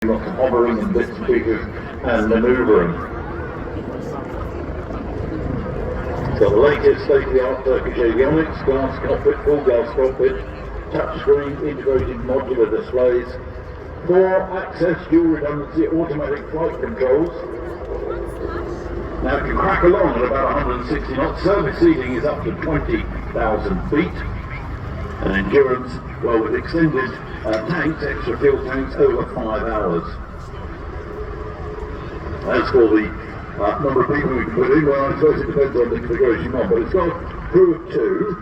Lots of hovering and bits and pieces and manoeuvring. So the latest state-of-the-art Turkish avionics, glass cockpit, full glass cockpit, touchscreen, integrated modular displays, 4-access dual redundancy automatic flight controls. Now it can crack along at about 160 knots. Service seating is up to 20,000 feet. And endurance, well, with extended tanks, extra fuel tanks, over 5 hours. As for the number of people we can put in, well, I suppose it depends on the configuration you want, but it's got a crew of 2,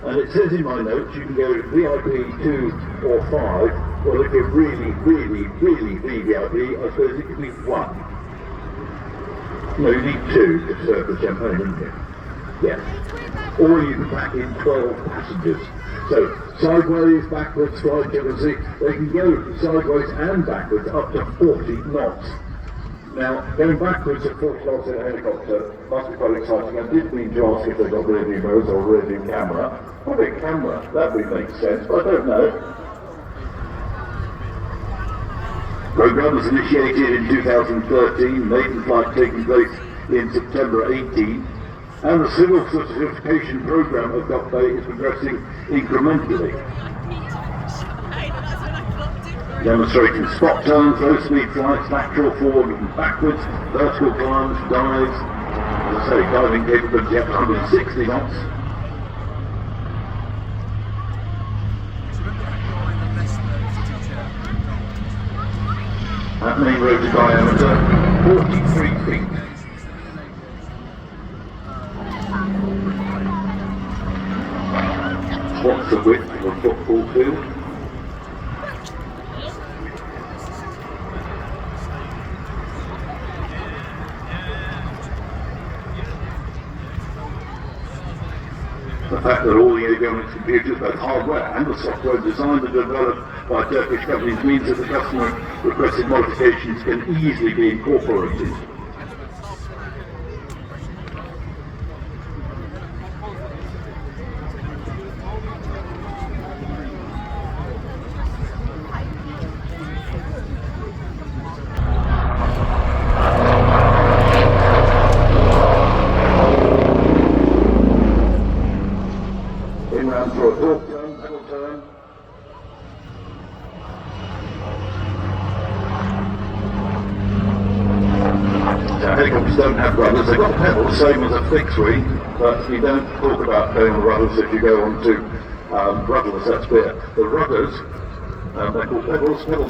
and it says in my notes you can go VIP 2 or 5. Well, if you're really VVIP, I suppose it could be 1. No, you need 2 to serve the champagne, don't you? Yes. Or you can pack in 12 passengers. So, sideways, backwards, flight, you can see, they can go sideways and backwards up to 40 knots. Now, going backwards at 40 knots in a helicopter must be quite exciting. I did mean to ask if they've got rear view mirrors or rear view camera. Probably a camera, that would make sense, but I don't know. Program was initiated in 2013, maiden flight taking place in September 18. And the civil certification program of Dock Bay is progressing incrementally. Demonstrating spot turns, low speed flights, lateral forward and backwards, vertical climbs, dives. As I say, diving capability up to 160 knots. That main rotor diameter, 43 feet. What's the width of a football field? The fact that all the avionics computers, both hardware and the software designed and developed by Turkish companies means that the customer requested modifications can easily be incorporated. Inbound for a torque turn, pedal turn. Now, helicopters don't have rudders. They've got pedals, same as a fixed wing, but you don't talk about going on rudders if you go on to rudderless, that's clear. The rudders, they're called pedals, pedal